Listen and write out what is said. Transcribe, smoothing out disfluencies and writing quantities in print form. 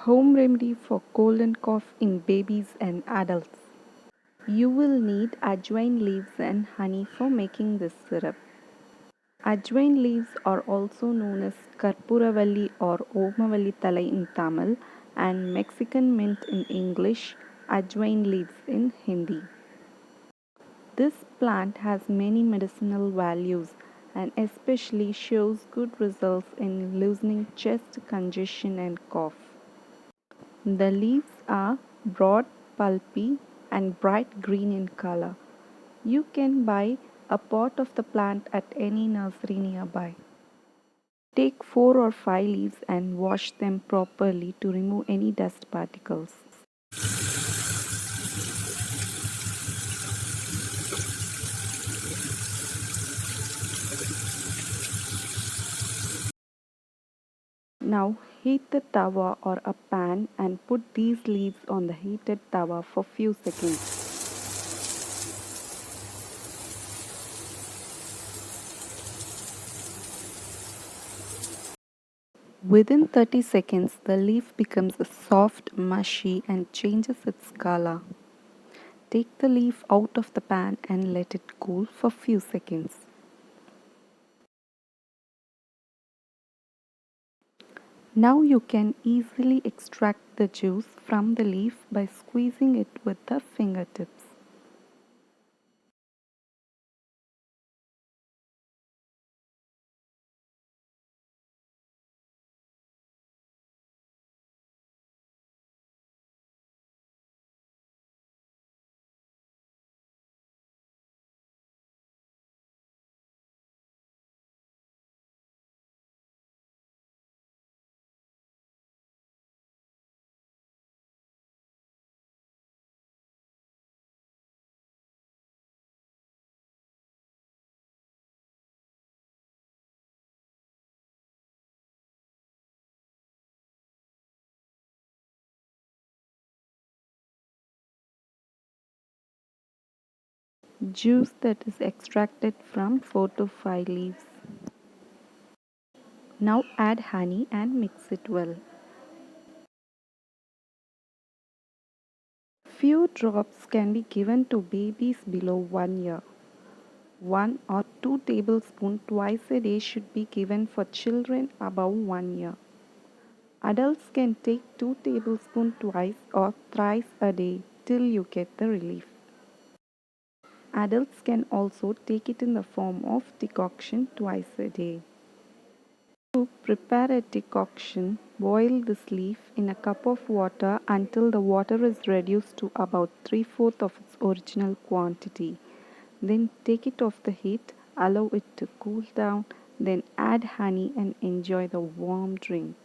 Home remedy for cold and cough in babies and adults. You will need ajwain leaves and honey for making this syrup. Ajwain leaves are also known as karpooravalli or Omavallithalai in Tamil and Mexican mint in English, Ajwain leaves in Hindi. This plant has many medicinal values and especially shows good results in loosening chest congestion and cough. The leaves are broad, pulpy, and bright green in color. You can buy a pot of the plant at any nursery nearby. Take 4 or 5 leaves and wash them properly to remove any dust particles. Now heat the tawa or a pan and put these leaves on the heated tawa for few seconds. Within 30 seconds, the leaf becomes soft, mushy, and changes its color. Take the leaf out of the pan and let it cool for few seconds. Now you can easily extract the juice from the leaf by squeezing it with the fingertips. Juice that is extracted from 4 to 5 leaves. Now add honey and mix it well. Few drops can be given to babies below 1 year. 1 or 2 tablespoons twice a day should be given for children above 1 year. Adults can take 2 tablespoons twice or thrice a day till you get the relief. Adults can also take it in the form of decoction twice a day. To prepare a decoction, boil this leaf in a cup of water until the water is reduced to about 3/4 of its original quantity. Then take it off the heat, allow it to cool down, then add honey and enjoy the warm drink.